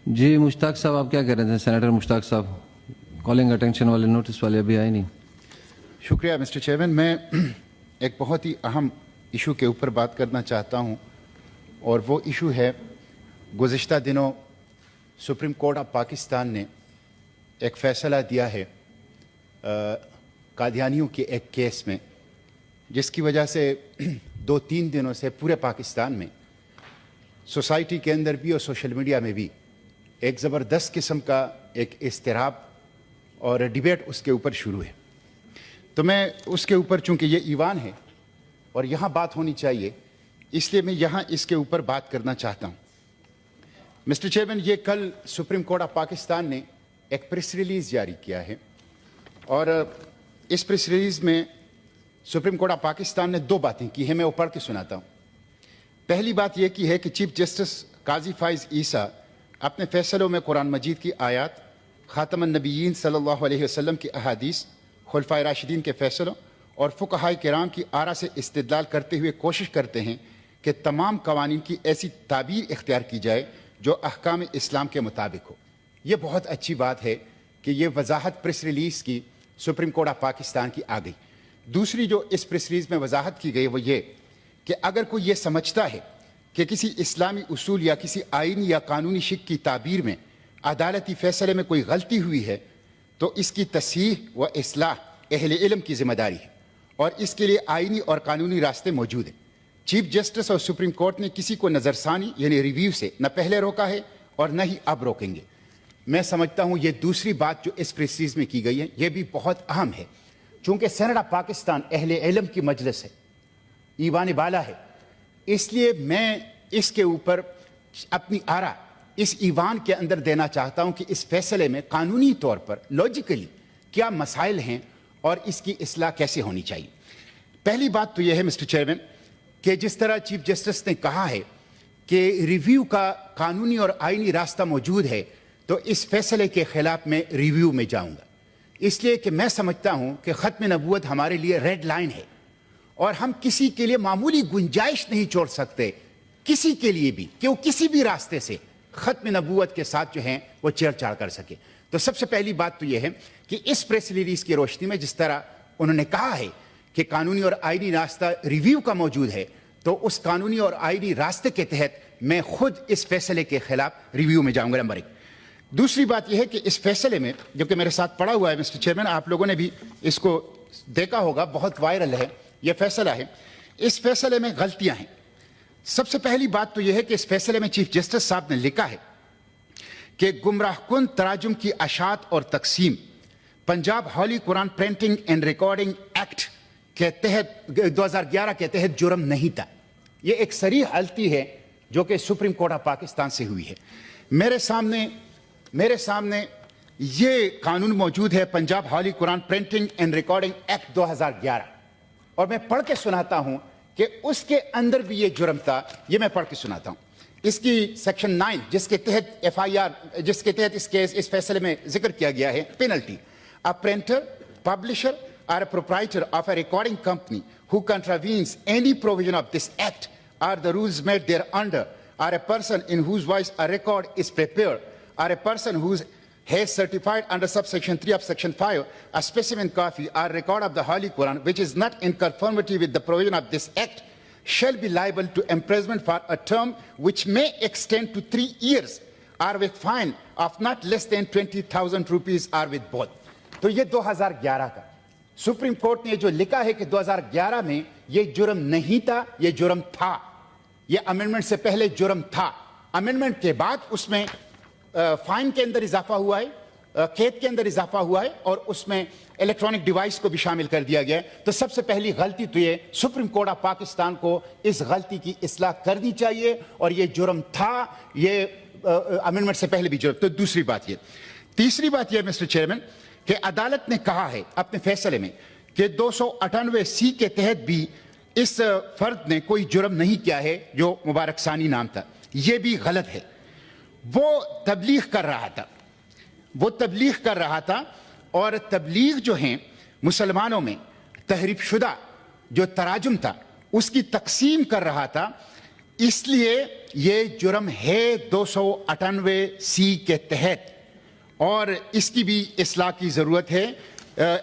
جی مشتاق صاحب آپ کیا کہہ رہے تھے؟ سینیٹر مشتاق صاحب کالنگ اٹینشن والے نوٹس والے ابھی آئے نہیں. شکریہ مسٹر چیئرمین. میں ایک بہت ہی اہم ایشو کے اوپر بات کرنا چاہتا ہوں اور وہ ایشو ہے گزشتہ دنوں سپریم کورٹ آف پاکستان نے ایک فیصلہ دیا ہے قادیانیوں کے ایک کیس میں، جس کی وجہ سے 2-3 دنوں سے پورے پاکستان میں سوسائٹی کے اندر بھی اور سوشل میڈیا میں بھی ایک زبردست قسم کا ایک اضطراب اور ڈیبیٹ اس کے اوپر شروع ہے. تو میں اس کے اوپر، چونکہ یہ ایوان ہے اور یہاں بات ہونی چاہیے، اس لیے میں یہاں اس کے اوپر بات کرنا چاہتا ہوں. مسٹر چیئرمین، یہ کل سپریم کورٹ آف پاکستان نے ایک پریس ریلیز جاری کیا ہے اور اس پریس ریلیز میں سپریم کورٹ آف پاکستان نے 2 باتیں کی ہیں. میں وہ پڑھ کے سناتا ہوں. پہلی بات یہ کی ہے کہ چیف جسٹس قاضی فائز عیسیٰ اپنے فیصلوں میں قرآن مجید کی آیات، خاتم النبیین صلی اللہ علیہ وسلم کی احادیث، خلفائے راشدین کے فیصلوں اور فقہائے کرام کی آراء سے استدلال کرتے ہوئے کوشش کرتے ہیں کہ تمام قوانین کی ایسی تعبیر اختیار کی جائے جو احکام اسلام کے مطابق ہو. یہ بہت اچھی بات ہے کہ یہ وضاحت پریس ریلیز کی سپریم کورٹ آف پاکستان کی آ گئی. دوسری جو اس پریس ریلیز میں وضاحت کی گئی وہ یہ کہ اگر کوئی یہ سمجھتا ہے کہ کسی اسلامی اصول یا کسی آئینی یا قانونی شک کی تعبیر میں عدالتی فیصلے میں کوئی غلطی ہوئی ہے تو اس کی تصحیح و اصلاح اہل علم کی ذمہ داری ہے اور اس کے لیے آئینی اور قانونی راستے موجود ہیں. چیف جسٹس اور سپریم کورٹ نے کسی کو نظر ثانی یعنی ریویو سے نہ پہلے روکا ہے اور نہ ہی اب روکیں گے. میں سمجھتا ہوں یہ دوسری بات جو اس پریس ریلیز میں کی گئی ہے یہ بھی بہت اہم ہے. چونکہ سینیٹ آف پاکستان اہل علم کی مجلس ہے، ایوان بالا ہے، اس لیے میں اس کے اوپر اپنی آراء اس ایوان کے اندر دینا چاہتا ہوں کہ اس فیصلے میں قانونی طور پر لاجیکلی کیا مسائل ہیں اور اس کی اصلاح کیسے ہونی چاہیے. پہلی بات تو یہ ہے مسٹر چیئرمین کہ جس طرح چیف جسٹس نے کہا ہے کہ ریویو کا قانونی اور آئینی راستہ موجود ہے، تو اس فیصلے کے خلاف میں ریویو میں جاؤں گا، اس لیے کہ میں سمجھتا ہوں کہ ختم نبوت ہمارے لیے ریڈ لائن ہے اور ہم کسی کے لیے معمولی گنجائش نہیں چھوڑ سکتے کسی کے لیے بھی کہ وہ کسی بھی راستے سے ختم نبوت کے ساتھ جو ہیں وہ چھیڑ چھاڑ کر سکے. تو سب سے پہلی بات تو یہ ہے کہ اس پریس ریلیز کی روشنی میں جس طرح انہوں نے کہا ہے کہ قانونی اور آئینی راستہ ریویو کا موجود ہے، تو اس قانونی اور آئینی راستے کے تحت میں خود اس فیصلے کے خلاف ریویو میں جاؤں گا. نمبر 1. دوسری بات یہ ہے کہ اس فیصلے میں، جو کہ میرے ساتھ پڑا ہوا ہے مسٹر چیئرمین، آپ لوگوں نے بھی اس کو دیکھا ہوگا، بہت وائرل ہے یہ فیصلہ ہے. اس فیصلے میں غلطیاں ہیں. سب سے پہلی بات تو یہ ہے کہ اس فیصلے میں چیف جسٹس صاحب نے لکھا ہے کہ گمراہ کن تراجم کی اشاعت اور تقسیم پنجاب ہولی قرآن پرنٹنگ اینڈ ریکارڈنگ ایکٹ کے تحت 2011 کے تحت جرم نہیں تھا. یہ ایک صریح غلطی ہے جو کہ سپریم کورٹ آف پاکستان سے ہوئی ہے. میرے سامنے یہ قانون موجود ہے، پنجاب ہولی قرآن پرنٹنگ اینڈ ریکارڈنگ ایکٹ 2011، اور میں پڑھ کے سناتا ہوں کہ اس کے اندر بھی یہ جرم تھا. یہ میں پڑھ کے سناتا ہوں. اس کی سیکشن 9 جس کے تحت جس کے تحت اس فیصلے میں ذکر کیا گیا ہے، penalty: a printer, publisher or a proprietor of a recording company who contravenes any provision of this act or the rules made thereunder, or a person in whose voice a record is prepared, or a person who has certified under subsection 3 of section 5 a specimen copy or record of the Holy Quran which is not in conformity with the provision of this act shall be liable to imprisonment for a term which may extend to 3 years or with fine of not less than 20,000 rupees or with both. تو یہ 2011 کا supreme court نے جو لکھا ہے کہ 2011 میں یہ جرم نہیں تھا، یہ جرم تھا. یہ امینڈمنٹ سے پہلے جرم تھا. امینڈمنٹ کے بعد اس میں فائن کے اندر اضافہ ہوا ہے، قید کے اندر اضافہ ہوا ہے، اور اس میں الیکٹرانک ڈیوائس کو بھی شامل کر دیا گیا ہے. تو سب سے پہلی غلطی تو یہ سپریم کورٹ آف پاکستان کو اس غلطی کی اصلاح کرنی چاہیے، اور یہ جرم تھا، یہ امینڈمنٹ سے پہلے بھی جرم. تو دوسری بات یہ. تیسری بات یہ مسٹر چیئرمین کہ عدالت نے کہا ہے اپنے فیصلے میں کہ 298C کے تحت بھی اس فرد نے کوئی جرم نہیں کیا ہے جو مبارک ثانی نام تھا. یہ بھی غلط ہے. وہ تبلیغ کر رہا تھا اور تبلیغ جو ہیں مسلمانوں میں تحریف شدہ جو تراجم تھا اس کی تقسیم کر رہا تھا. اس لیے یہ جرم ہے 298C کے تحت اور اس کی بھی اصلاح کی ضرورت ہے.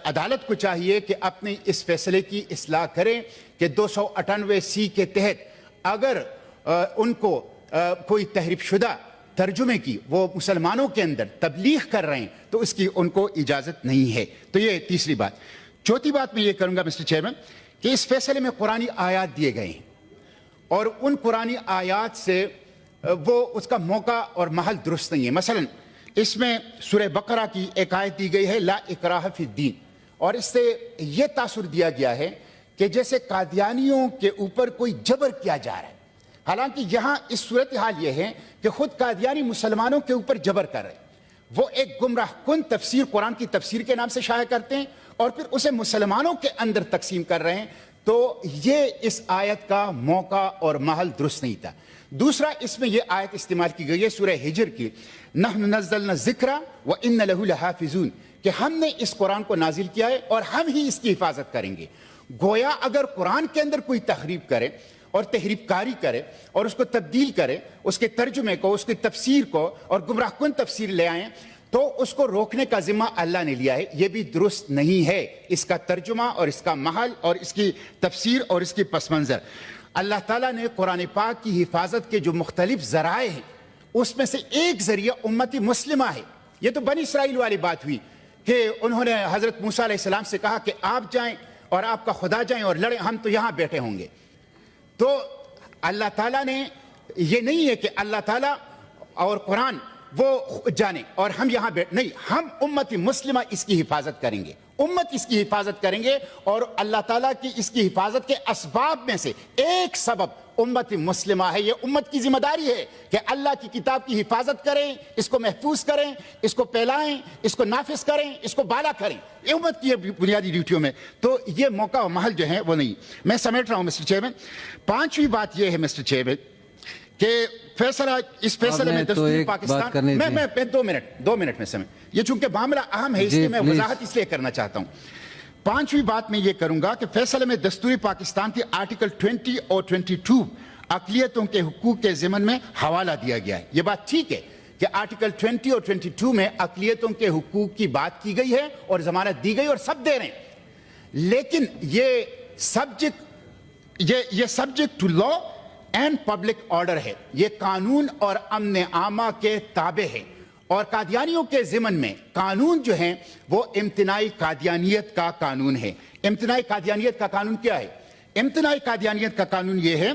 عدالت کو چاہیے کہ اپنے اس فیصلے کی اصلاح کریں کہ 298C کے تحت اگر ان کو کوئی تحریف شدہ ترجمے کی وہ مسلمانوں کے اندر تبلیغ کر رہے ہیں تو اس کی ان کو اجازت نہیں ہے. تو یہ تیسری بات. چوتھی بات میں یہ کروں گا مسٹر چیئرمین کہ اس فیصلے میں قرآنی آیات دیے گئے ہیں اور ان قرآنی آیات سے وہ اس کا موقع اور محل درست نہیں ہے. مثلا اس میں سورہ بقرہ کی ایک آیت دی گئی ہے لا اکراہ فی الدین اور اس سے یہ تاثر دیا گیا ہے کہ جیسے قادیانیوں کے اوپر کوئی جبر کیا جا رہا ہے. حالانکہ یہاں اس صورتحال یہ ہے کہ خود قادیانی مسلمانوں کے اوپر جبر کر رہے ہیں. وہ ایک گمراہ کن تفسیر قرآن کی تفسیر کے نام سے شائع کرتے ہیں اور پھر اسے مسلمانوں کے اندر تقسیم کر رہے ہیں. تو یہ اس آیت کا موقع اور محل درست نہیں تھا. دوسرا اس میں یہ آیت استعمال کی گئی ہے سورہ ہجر کی نحن نزلنا الذکر وان لہ لحافظون کہ ہم نے اس قرآن کو نازل کیا ہے اور ہم ہی اس کی حفاظت کریں گے. گویا اگر قرآن کے اندر کوئی تحریف کرے اور تحریف کاری کرے اور اس کو تبدیل کرے اس کے ترجمے کو اس کی تفسیر کو اور گمراہ کن تفسیر لے آئیں تو اس کو روکنے کا ذمہ اللہ نے لیا ہے. یہ بھی درست نہیں ہے. اس کا ترجمہ اور اس کا محل اور اس کی تفسیر اور اس کی پس منظر اللہ تعالیٰ نے قرآن پاک کی حفاظت کے جو مختلف ذرائع ہیں اس میں سے ایک ذریعہ امتی مسلمہ ہے. یہ تو بنی اسرائیل والی بات ہوئی کہ انہوں نے حضرت موسیٰ علیہ السلام سے کہا کہ آپ جائیں اور آپ کا خدا جائیں اور لڑیں ہم تو یہاں بیٹھے ہوں گے. تو اللہ تعالیٰ نے یہ نہیں ہے کہ اللہ تعالیٰ اور قرآن وہ جانے اور ہم یہاں نہیں, ہم امت مسلمہ اس کی حفاظت کریں گے. امت اس کی حفاظت کریں گے اور اللہ تعالیٰ کی اس کی حفاظت کے اسباب میں سے ایک سبب امت مسلمہ ہے. یہ امت کی ذمہ داری ہے کہ اللہ کی کتاب کی حفاظت کریں, اس کو محفوظ کریں, اس کو پھیلائیں, اس کو نافذ کریں, اس کو بالا کریں. یہ امت کی بنیادی ڈیوٹیوں میں. تو یہ موقع و محل جو ہے وہ نہیں. میں سمیٹ رہا ہوں مسٹر چیئرمین. پانچویں بات یہ ہے مسٹر چیئرمین کہ فیصلہ اس فیصلے میں دستور پاکستان میں 2 منٹ میں سمجھ یہ چونکہ معاملہ اہم ہے اس لیے میں وضاحت اس لیے کرنا چاہتا ہوں. پانچویں بات میں یہ کروں گا کہ فیصلے میں دستور پاکستان کی آرٹیکل 20 اور 22 اقلیتوں کے حقوق کے ضمن میں حوالہ دیا گیا ہے. یہ بات ٹھیک ہے کہ آرٹیکل 20 اور 22 میں اقلیتوں کے حقوق کی بات کی گئی ہے اور ضمانت دی گئی اور سب دے رہے ہیں, لیکن یہ subject to law and public order ہے. یہ قانون اور امن عامہ کے تابع ہے اور قادیانیوں کے ضمن میں قانون جو ہیں وہ امتناعی قادیانیت کا قانون ہے. امتناعی قادیانیت کا قانون کیا ہے؟ امتناعی قادیانیت کا قانون یہ ہے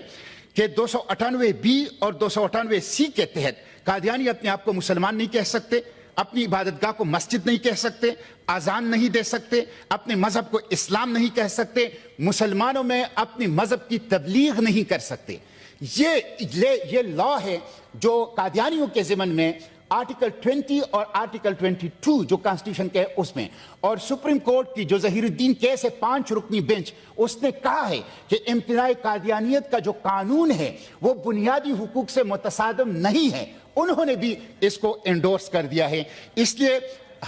کہ 298B اور 298C کے تحت قادیانی اپنے آپ کو مسلمان نہیں کہہ سکتے, اپنی عبادت گاہ کو مسجد نہیں کہہ سکتے, اذان نہیں دے سکتے, اپنے مذہب کو اسلام نہیں کہہ سکتے, مسلمانوں میں اپنی مذہب کی تبلیغ نہیں کر سکتے. یہ لا ہے جو قادیانیوں کے ضمن میں آرٹیکل 20 اور آرٹیکل 22 جو کانسٹیٹیوشن کے اس میں, اور سپریم کورٹ کی جو ظہیر الدین کیس ہے 5 رکنی بینچ, اس نے کہا ہے کہ امتناعی قادیانیت کا جو قانون ہے وہ بنیادی حقوق سے متصادم نہیں ہے. انہوں نے بھی اس کو انڈورس کر دیا ہے. اس لیے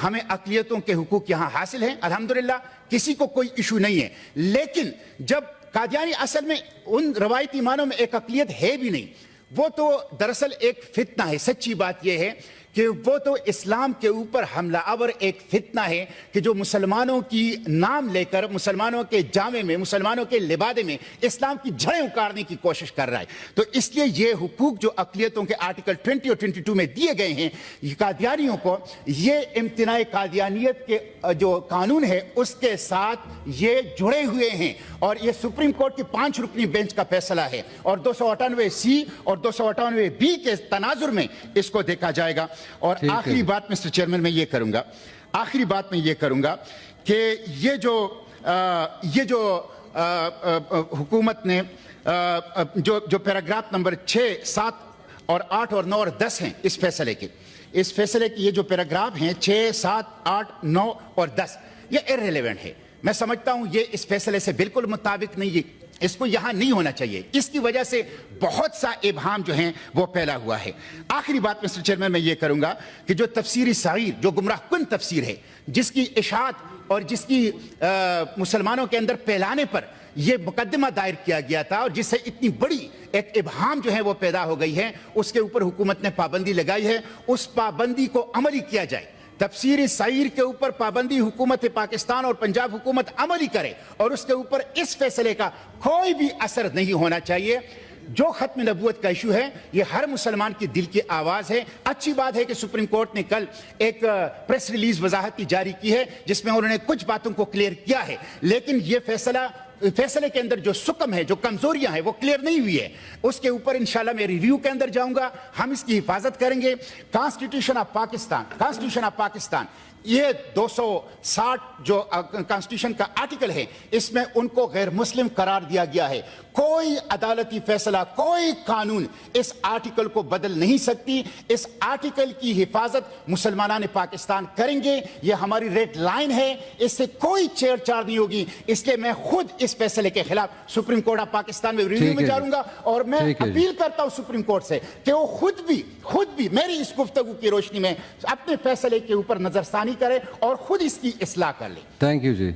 ہمیں اقلیتوں کے حقوق یہاں حاصل ہیں الحمدللہ, کسی کو کوئی ایشو نہیں ہے. لیکن جب قادیانی اصل میں ان روایتی معنوں میں ایک اقلیت ہے بھی نہیں, وہ تو دراصل ایک فتنہ ہے. سچی بات یہ ہے کہ وہ تو اسلام کے اوپر حملہ آور ایک فتنہ ہے کہ جو مسلمانوں کی نام لے کر مسلمانوں کے جامے میں, مسلمانوں کے لبادے میں اسلام کی جڑیں اکاڑنے کی کوشش کر رہا ہے. تو اس لیے یہ حقوق جو اقلیتوں کے آرٹیکل 20 اور 22 میں دیے گئے ہیں قادیانیوں کو, یہ امتناعی قادیانیت کے جو قانون ہے اس کے ساتھ یہ جڑے ہوئے ہیں اور یہ سپریم کورٹ کی 5 رکنی بینچ کا فیصلہ ہے اور 298C اور 298B کے تناظر میں اس کو دیکھا جائے گا. اور آخری بات مسٹر چیئرمین میں یہ کروں گا کہ یہ جو حکومت نے جو پیراگراف نمبر 6, 7 اور 8 اور 9 اور 10 ہیں اس فیصلے کی یہ جو پیراگراف ہیں 6, 7, 8, 9 اور 10 یہ irrelevant ہے. میں سمجھتا ہوں یہ اس فیصلے سے بالکل مطابق نہیں ہے, اس کو یہاں نہیں ہونا چاہیے. اس کی وجہ سے بہت سا ابہام جو ہیں وہ پھیلا ہوا ہے. آخری بات مسٹر چیئرمین میں یہ کروں گا کہ جو تفسیری صغیر جو گمراہ کن تفسیر ہے جس کی اشاعت اور جس کی مسلمانوں کے اندر پھیلانے پر یہ مقدمہ دائر کیا گیا تھا اور جس سے اتنی بڑی ایک ابہام جو ہے وہ پیدا ہو گئی ہے، اس کے اوپر حکومت نے پابندی لگائی ہے، اس پابندی کو عملی کیا جائے۔ تفسیر سعیر کے اوپر پابندی حکومت پاکستان اور پنجاب حکومت عملی کرے اور اس کے اوپر اس فیصلے کا کوئی بھی اثر نہیں ہونا چاہیے۔ جو ختم نبوت کا ایشو ہے یہ ہر مسلمان کی دل کی آواز ہے۔ اچھی بات ہے کہ سپریم کورٹ نے کل ایک پریس ریلیز وضاحتی جاری کی ہے جس میں انہوں نے کچھ باتوں کو کلیئر کیا ہے، لیکن یہ فیصلے کے اندر جو سکم ہے، جو کمزوریاں ہیں وہ کلیئر نہیں ہوئی ہے۔ اس کے اوپر انشاءاللہ میں ریویو کے اندر جاؤں گا، ہم اس کی حفاظت کریں گے۔ کانسٹیٹیوشن آف پاکستان یہ 260 جو کانسٹیٹیوشن کا آرٹیکل ہے اس میں ان کو غیر مسلم قرار دیا گیا ہے۔ کوئی عدالتی فیصلہ، کوئی قانون اس آرٹیکل کو بدل نہیں سکتی۔ اس آرٹیکل کی حفاظت مسلمانان پاکستان کریں گے، یہ ہماری ریڈ لائن ہے، اس سے کوئی چھیڑ چھاڑ نہیں ہوگی۔ اس لیے میں خود اس فیصلے کے خلاف سپریم کورٹ آف پاکستان میں ریویو میں جاؤں گا اور میں اپیل کرتا ہوں سپریم کورٹ سے کہ وہ خود بھی میری اس گفتگو کی روشنی میں اپنے فیصلے کے اوپر نظر ثانی کرے اور خود اس کی اصلاح کر لے۔ Thank you G.